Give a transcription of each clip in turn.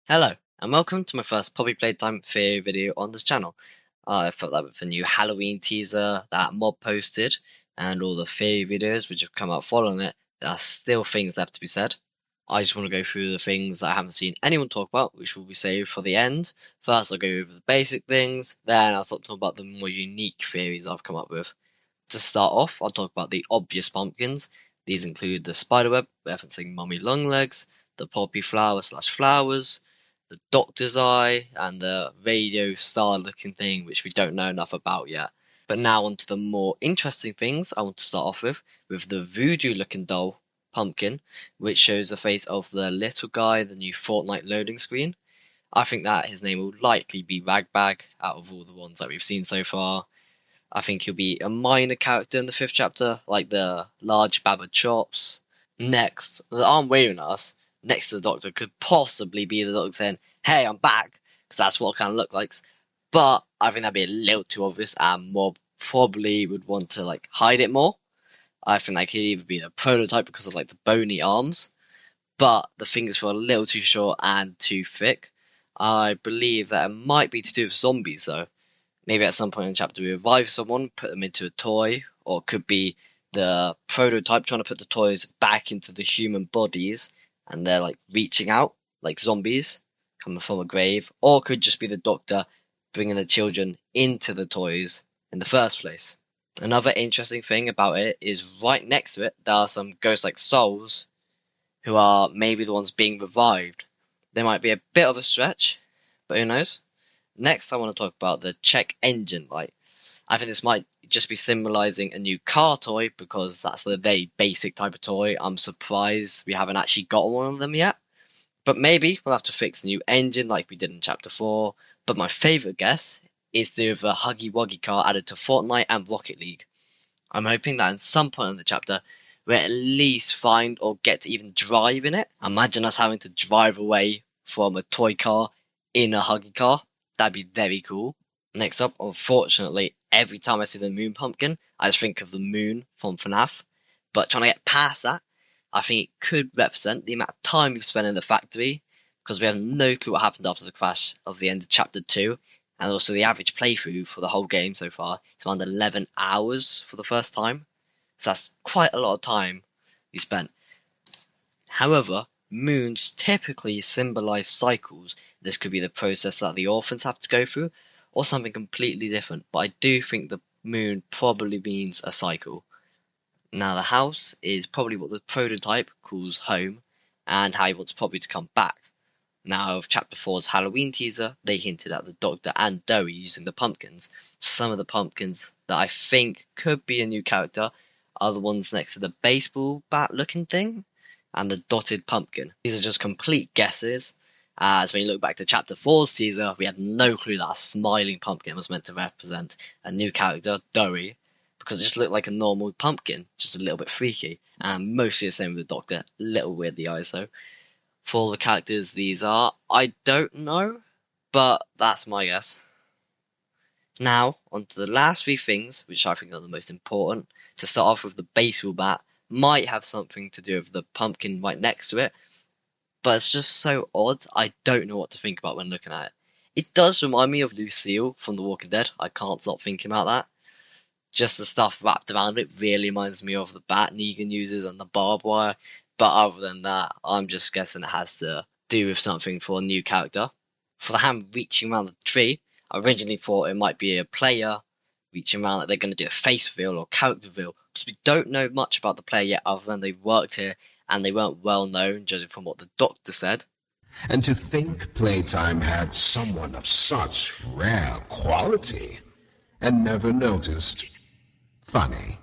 Hello, and welcome to my first Poppy Playtime Theory video on this channel. I felt that with the new Halloween teaser that Mob posted, and all the theory videos which have come out following it, there are still things left to be said. I just want to go through the things that I haven't seen anyone talk about, which will be saved for the end. First, I'll go over the basic things, then I'll start talking about the more unique theories I've come up with. To start off, I'll talk about the obvious pumpkins. These include the spiderweb, referencing Mummy Longlegs, the poppy flower slash flowers, the Doctor's Eye, and the radio star looking thing, which we don't know enough about yet. But now on to the more interesting things I want to start off with the voodoo looking doll pumpkin, which shows the face of the little guy in the new Fortnite loading screen. I think that his name will likely be Ragbag out of all the ones that we've seen so far. I think he'll be a minor character in the fifth chapter, like the large Baba Chops. Next, the arm waving at us next to the Doctor could possibly be the Doctor saying, "Hey, I'm back," because that's what it kind of looks like. But I think that'd be a little too obvious, and Mob probably would want to hide it more. I think that could either be the prototype because of the bony arms, but the fingers were a little too short and too thick. I believe that it might be to do with zombies though. Maybe at some point in the chapter we revive someone, put them into a toy, or it could be the prototype trying to put the toys back into the human bodies, and they're reaching out like zombies coming from a grave, or it could just be the Doctor bringing the children into the toys in the first place. Another interesting thing about it is right next to it there are some ghost-like souls who are maybe the ones being revived. They might be a bit of a stretch, but who knows? Next, I want to talk about the check engine light. I think this might just be symbolizing a new car toy because that's the very basic type of toy. I'm surprised we haven't actually got one of them yet. But maybe we'll have to fix a new engine like we did in Chapter 4. But my favourite guess is the Huggy Wuggy car added to Fortnite and Rocket League. I'm hoping that in some point in the chapter we at least find or get to even drive in it. Imagine us having to drive away from a toy car in a Huggy car. That'd be very cool. Next up, unfortunately, every time I see the moon pumpkin, I just think of the moon from FNAF. But trying to get past that, I think it could represent the amount of time we've spent in the factory, because we have no clue what happened after the crash of the end of Chapter 2, and also the average playthrough for the whole game so far is around 11 hours for the first time. So that's quite a lot of time we spent. However, moons typically symbolize cycles. This could be the process that the orphans have to go through, or something completely different, but I do think the moon probably means a cycle. Now, the house is probably what the prototype calls home, and how he wants Poppy to come back. Now, with Chapter 4's Halloween teaser, they hinted at the Doctor and Doe using the pumpkins. Some of the pumpkins that I think could be a new character are the ones next to the baseball bat looking thing and the dotted pumpkin. These are just complete guesses, as when you look back to Chapter 4's teaser, we had no clue that a smiling pumpkin was meant to represent a new character, Doe, because it just looked like a normal pumpkin, just a little bit freaky, and mostly the same with the Doctor, a little weird the eyes though. For all the characters these are, I don't know, but that's my guess. Now, on to the last three things, which I think are the most important. To start off with, the baseball bat might have something to do with the pumpkin right next to it, but it's just so odd, I don't know what to think about when looking at it. It does remind me of Lucille from The Walking Dead, I can't stop thinking about that. Just the stuff wrapped around it really reminds me of the bat Negan uses and the barbed wire, but other than that, I'm just guessing it has to do with something for a new character. For the hand reaching around the tree, I originally thought it might be a player reaching around, like they're going to do a face reveal or character reveal, because we don't know much about the player yet other than they've worked here and they weren't well known, judging from what the Doctor said. And to think Playtime had someone of such rare quality, and never noticed. Funny.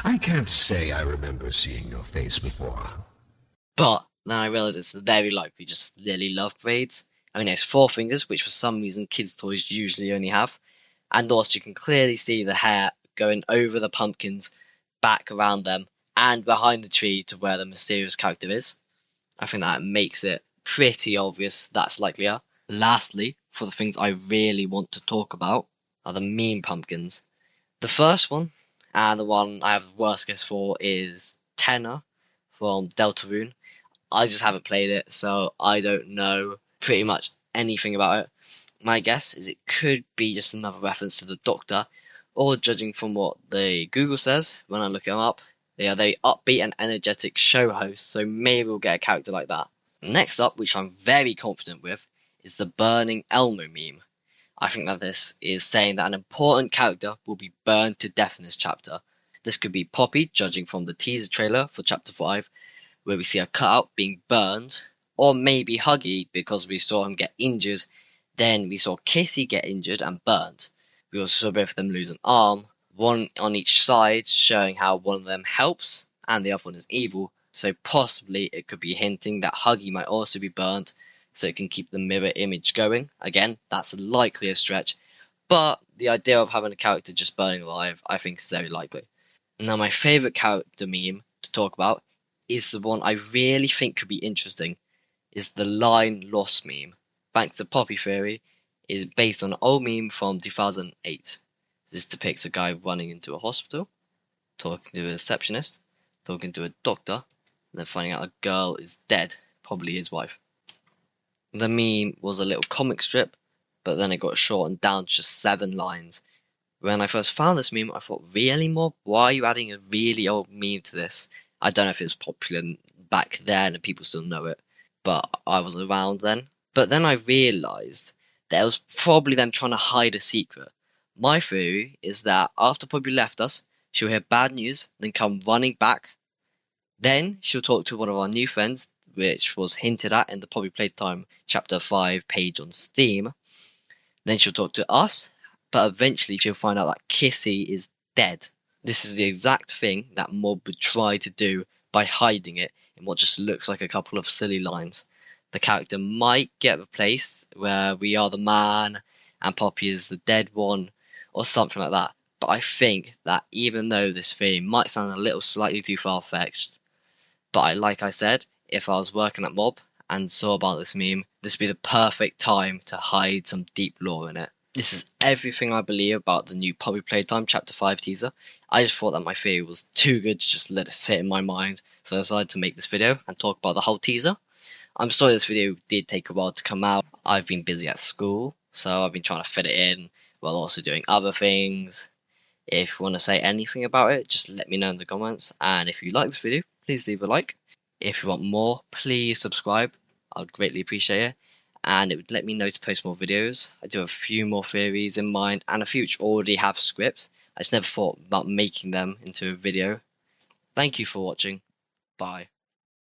I can't say I remember seeing your face before. But now I realise it's very likely just Lily Love braids. I mean, it's four fingers, which for some reason kids' toys usually only have. And also, you can clearly see the hair going over the pumpkins, back around them, and behind the tree to where the mysterious character is. I think that makes it pretty obvious that's likelier. Lastly, for the things I really want to talk about, are the meme pumpkins. The first one, and the one I have the worst guess for, is Tenor from Deltarune. I just haven't played it, so I don't know. pretty much anything about it. My guess is it could be just another reference to the Doctor, or judging from what the Google says when I look him up, they are very upbeat and energetic show hosts, so maybe we'll get a character like that. Next up, which I'm very confident with, is the Burning Elmo meme. I think that this is saying that an important character will be burned to death in this chapter. This could be Poppy, judging from the teaser trailer for chapter 5, where we see a cutout being burned, or maybe Huggy because we saw him get injured, then we saw Kissy get injured and burned. We also saw both of them lose an arm, one on each side, showing how one of them helps and the other one is evil, so possibly it could be hinting that Huggy might also be burned, so it can keep the mirror image going. Again, that's likely a stretch, but the idea of having a character just burning alive, I think is very likely. Now, my favourite character meme to talk about is the one I really think could be interesting, is the line loss meme. Thanks to Poppy Theory, is based on an old meme from 2008. This depicts a guy running into a hospital, talking to a receptionist, talking to a doctor, and then finding out a girl is dead, probably his wife. The meme was a little comic strip, but then it got shortened down to just 7 lines. When I first found this meme, I thought, really, Mob? Why are you adding a really old meme to this? I don't know if it was popular back then and people still know it, but I was around then. But then I realised that it was probably them trying to hide a secret. My theory is that after Poppy left us, she'll hear bad news, then come running back. Then she'll talk to one of our new friends, which was hinted at in the Poppy Playtime Chapter 5 page on Steam. Then she'll talk to us, but eventually she'll find out that Kissy is dead. This is the exact thing that Mob would try to do by hiding it in what just looks like a couple of silly lines. The character might get replaced where we are the man and Poppy is the dead one, or something like that. But I think that even though this theory might sound a little slightly too far-fetched, but like I said, if I was working at Mob and saw about this meme, this would be the perfect time to hide some deep lore in it. This is everything I believe about the new Poppy Playtime Chapter 5 teaser. I just thought that my theory was too good to just let it sit in my mind, so I decided to make this video and talk about the whole teaser. I'm sorry this video did take a while to come out. I've been busy at school, so I've been trying to fit it in while also doing other things. If you want to say anything about it, just let me know in the comments, and if you like this video, please leave a like. If you want more, please subscribe. I would greatly appreciate it, and it would let me know to post more videos. I do have a few more theories in mind, and a few which already have scripts. I just never thought about making them into a video. Thank you for watching. Bye.